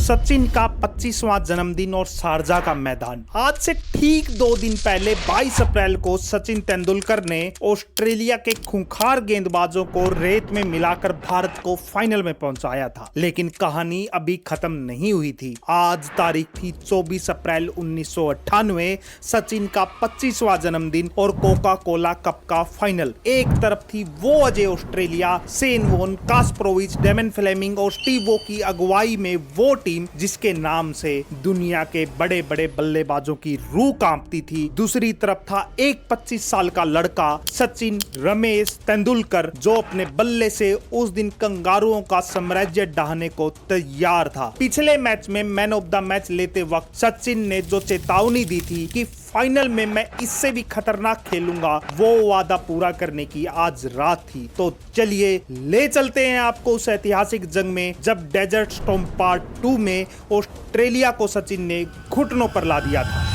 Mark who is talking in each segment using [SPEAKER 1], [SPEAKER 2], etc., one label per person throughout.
[SPEAKER 1] सचिन का 25वां जन्मदिन और शारजा का मैदान। आज से ठीक 2 दिन पहले 22 अप्रैल को सचिन तेंदुलकर ने ऑस्ट्रेलिया के खूंखार गेंदबाजों को रेत में मिलाकर भारत को फाइनल में पहुंचाया था। लेकिन कहानी अभी खत्म नहीं हुई थी। आज तारीख थी 24 अप्रैल 1998, सचिन का 25वां जन्मदिन और कोका कोला कप का फाइनल। एक तरफ थी वो अजय Australia, Shane Warne, Kasprowicz, Damien Fleming और स्टीव वॉ की अगुवाई में वो टीम जिसके नाम से दुनिया के बड़े बड़े बल्लेबाजों की रूह कांपती थी। दूसरी तरफ था एक 25 साल का लड़का सचिन रमेश तेंदुलकर, जो अपने बल्ले से उस दिन कंगारुओं का साम्राज्य ढहाने को तैयार था। पिछले मैच में मैन ऑफ द मैच लेते वक्त सचिन ने जो चेतावनी दी थी कि फाइनल में मैं इससे भी खतरनाक खेलूंगा, वो वादा पूरा करने की आज रात थी। तो चलिए ले चलते हैं आपको उस ऐतिहासिक जंग में जब डेजर्ट स्टॉर्म पार्ट 2 में ऑस्ट्रेलिया को सचिन ने घुटनों पर ला दिया था।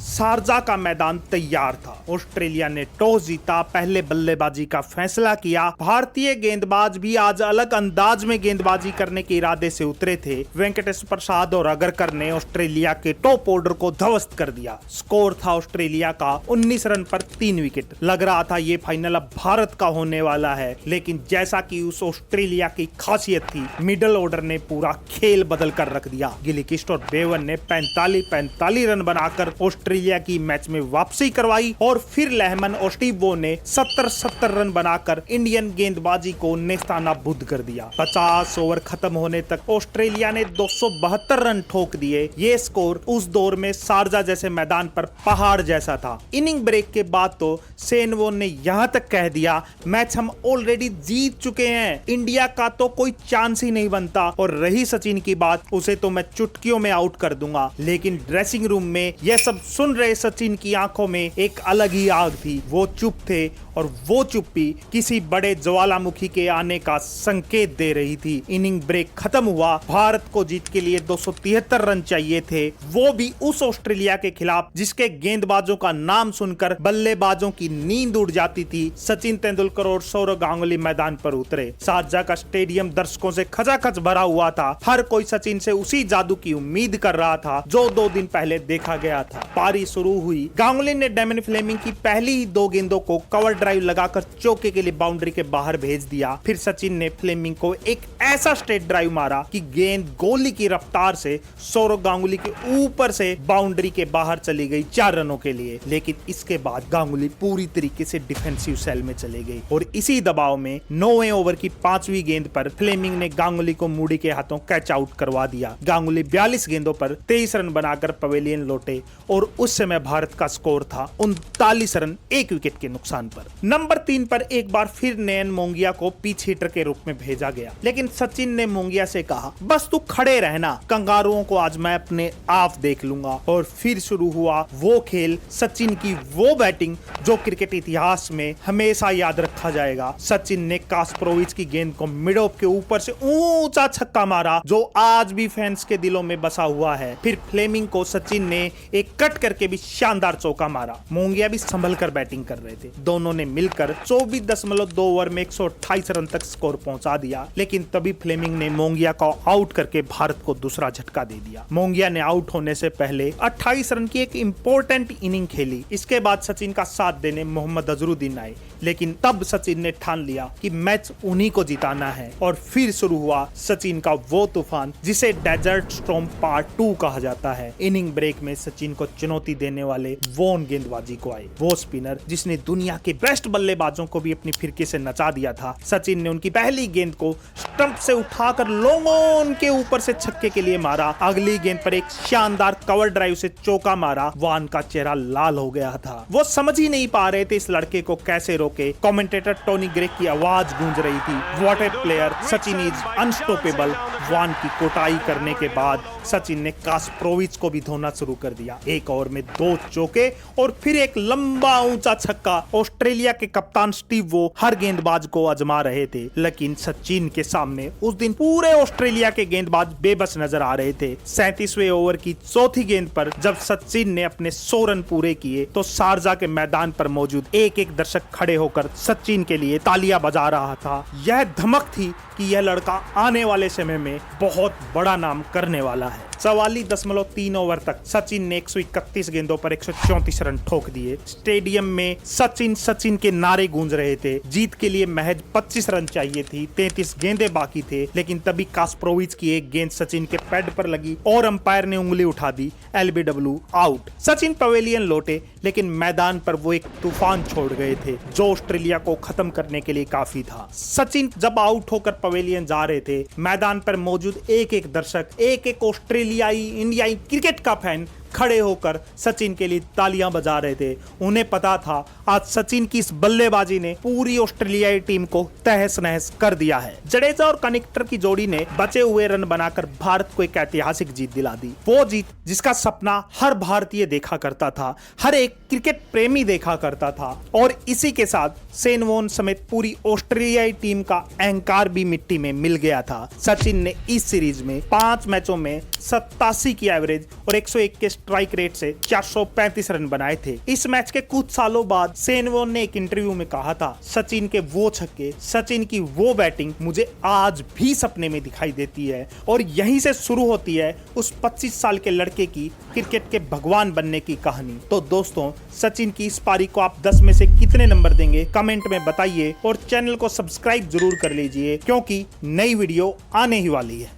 [SPEAKER 1] शारजा का मैदान तैयार था। ऑस्ट्रेलिया ने टॉस जीता, पहले बल्लेबाजी का फैसला किया। भारतीय गेंदबाज भी आज अलग अंदाज में गेंदबाजी करने के इरादे से उतरे थे। वेंकटेश प्रसाद और अगरकर ने ऑस्ट्रेलिया के टॉप ऑर्डर को ध्वस्त कर दिया। स्कोर था ऑस्ट्रेलिया का 19 रन पर 3 विकेट। लग रहा था ये फाइनल अब भारत का होने वाला है, लेकिन जैसा कि उस ऑस्ट्रेलिया की खासियत थी, मिडल ऑर्डर ने पूरा खेल बदल कर रख दिया। गिलक्रिस्ट और बेवन ने 45 रन बनाकर ऑस्ट्रेलिया की मैच में वापसी करवाई और फिर लहमन और स्टीव वॉ ने 70 रन बनाकर इंडियन गेंदबाजी को नेस्तानाबूद कर दिया। 50 ओवर खत्म होने तक ऑस्ट्रेलिया ने 272 रन ठोक दिए। ये स्कोर उस दौर में शारजा जैसे मैदान पर पहाड़ जैसा था। इनिंग ब्रेक के बाद तो शेन वॉर्न ने यहां तक कह दिया, मैच हम ऑलरेडी जीत चुके हैं, इंडिया का तो कोई चांस ही नहीं बनता। और रही सचिन की बात, उसे तो मैं चुटकियों में आउट कर दूंगा। लेकिन ड्रेसिंग रूम में यह सब सुन रहे सचिन की आंखों में एक अलग ही आग थी। वो चुप थे और वो चुप्पी किसी बड़े ज्वालामुखी के आने का संकेत दे रही थी। इनिंग ब्रेक खत्म हुआ। भारत को जीत के लिए 273 रन चाहिए थे, वो भी उस ऑस्ट्रेलिया के खिलाफ जिसके गेंदबाजों का नाम सुनकर बल्लेबाजों की नींद उड़ जाती थी। सचिन तेंदुलकर और सौरव गांगुली मैदान पर उतरे। शारजा का स्टेडियम दर्शकों से खचाखच भरा हुआ था। हर कोई सचिन से उसी जादू की उम्मीद कर रहा था जो 2 दिन पहले देखा गया था। पारी शुरू हुई। गांगुली ने डेमन फ्लेमिंग की पहली ही 2 गेंदों को कवर ड्राइव लगाकर चौके के लिए बाउंड्री के बाहर भेज दिया। फिर सचिन ने फ्लेमिंग को एक ऐसा स्ट्रेट ड्राइव मारा कि गेंद गोली की रफ्तार से सौरव गांगुली के ऊपर से बाउंड्री के बाहर चली गई 4 रनों के लिए। लेकिन इसके बाद गांगुली पूरी तरीके से डिफेंसिव सेल में चले गई और इसी दबाव में 9वें ओवर की 5वीं गेंद पर फ्लेमिंग ने गांगुली को मूडी के हाथों कैच आउट करवा दिया। गांगुली 42 गेंदों पर 23 रन बनाकर पवेलियन लौटे और उस समय भारत का स्कोर था 39 रन 1 विकेट के नुकसान पर। नंबर 3 पर एक बार फिर नयन मोंगिया को पिच हिटर के रूप में भेजा गया, लेकिन सचिन ने मोंगिया से कहा, बस तू खड़े रहना, कंगारुओं को आज मैं अपने आप देख लूंगा। और फिर शुरू हुआ वो खेल, सचिन की वो बैटिंग जो क्रिकेट इतिहास में हमेशा याद रखा जाएगा। सचिन ने कास्परोविच की गेंद को मिड ऑफ के ऊपर से ऊंचा छक्का मारा जो आज भी फैंस के दिलों में बसा हुआ है। फिर फ्लेमिंग को सचिन ने एक कट करके भी शानदार चौका मारा। मोंगिया भी संभल कर बैटिंग कर रहे थे। दोनों ने मिलकर 24.2 ओवर में 128 रन तक स्कोर पहुंचा दिया। लेकिन तभी फ्लेमिंग ने मोंगिया को आउट करके भारत को दूसरा झटका दे दिया। मोंगिया ने आउट होने से पहले 28 रन की एक इंपॉर्टेंट इनिंग खेली। इसके बाद सचिन का साथ देने मोहम्मद अजहरुद्दीन आए, लेकिन तब सचिन ने ठान लिया कि मैच उन्हीं को जिताना है। और फिर शुरू हुआ सचिन का वो तूफान जिसे डेजर्ट स्टॉर्म पार्ट 2 कहा जाता है। इनिंग ब्रेक में सचिन को चुनौती देने वाले वॉर्न गेंदबाजी को आए, वो स्पिनर जिसने दुनिया के बेस्ट बल्लेबाजों को भी अपनी फिरकी से नचा दिया था। सचिन ने उनकी पहली गेंद को स्टंप से उठाकर लॉन्ग ऑन के ऊपर से छक्के के लिए मारा। अगली गेंद पर एक शानदार कवर ड्राइव से चौका मारा। वॉर्न का चेहरा लाल हो गया था। वो समझ ही नहीं पा रहे थे इस लड़के को कैसे रोके। कमेंटेटर टोनी ग्रे की आवाज गूंज रही थी, what a player, Sachin is unstoppable. Warne की कोटाई करने के बाद सचिन ने कास्परोविच को भी धोना शुरू कर दिया। एक ओवर में 2 चौके और फिर एक लंबा ऊंचा छक्का। ऑस्ट्रेलिया के कप्तान स्टीव वो हर गेंदबाज को आजमा रहे थे, लेकिन सचिन के सामने उस दिन पूरे ऑस्ट्रेलिया के गेंदबाज बेबस नजर आ रहे थे। 37वें ओवर की चौथी गेंद पर जब सचिन ने अपने 100 रन पूरे किए तो शारजा के मैदान पर मौजूद एक दर्शक खड़े होकर सचिन के लिए तालियां बजा रहा था। यह धमक थी कि यह लड़का आने वाले समय में बहुत बड़ा नाम करने वाला है। 44.3 ओवर तक सचिन ने 131 गेंदों पर 134 रन ठोक दिए। स्टेडियम में सचिन सचिन के नारे गूंज रहे थे। जीत के लिए महज 25 रन चाहिए थी, 33 गेंदें बाकी थे, लेकिन तभी कास्प्रोविच की एक गेंद सचिन के पैड पर लगी और अंपायर ने उंगली उठा दी। LBW out. सचिन पवेलियन लौटे, लेकिन मैदान पर वो एक तूफान छोड़ गए थे जो ऑस्ट्रेलिया को खत्म करने के लिए काफी था। सचिन जब आउट होकर पवेलियन जा रहे थे, मैदान पर मौजूद एक दर्शक, एक ऑस्ट्रेलियाई इंडियाई क्रिकेट का फैन खड़े होकर सचिन के लिए तालियां बजा रहे थे। उन्हें पता था आज सचिन की इस बल्लेबाजी ने पूरी ऑस्ट्रेलियाई टीम को तहस नहस कर दिया है। जडेजा और कनिक्टर की जोड़ी ने बचे हुए रन बनाकर भारत को एक ऐतिहासिक जीत दिला दी। वो जीत जिसका सपना हर भारतीय देखा करता था, हर एक क्रिकेट प्रेमी देखा करता था, और इसी के साथ शेन वॉर्न समेत पूरी ऑस्ट्रेलियाई टीम का अहंकार भी मिट्टी में मिल गया था। सचिन ने इस सीरीज में 5 मैचों में 87 की एवरेज और 101 के स्ट्राइक रेट से 435 रन बनाए थे। इस मैच के कुछ सालों बाद शेन वॉर्न ने एक इंटरव्यू में कहा था, सचिन के वो छक्के, सचिन की वो बैटिंग मुझे आज भी सपने में दिखाई देती है, और यहीं से शुरू होती है उस 25 साल के लड़के की क्रिकेट के भगवान बनने की कहानी। तो दोस्तों, सचिन की इस पारी को आप 10 में से कितने नंबर देंगे कमेंट में बताइए, और चैनल को सब्सक्राइब जरूर कर लीजिए क्योंकि नई वीडियो आने ही वाली है।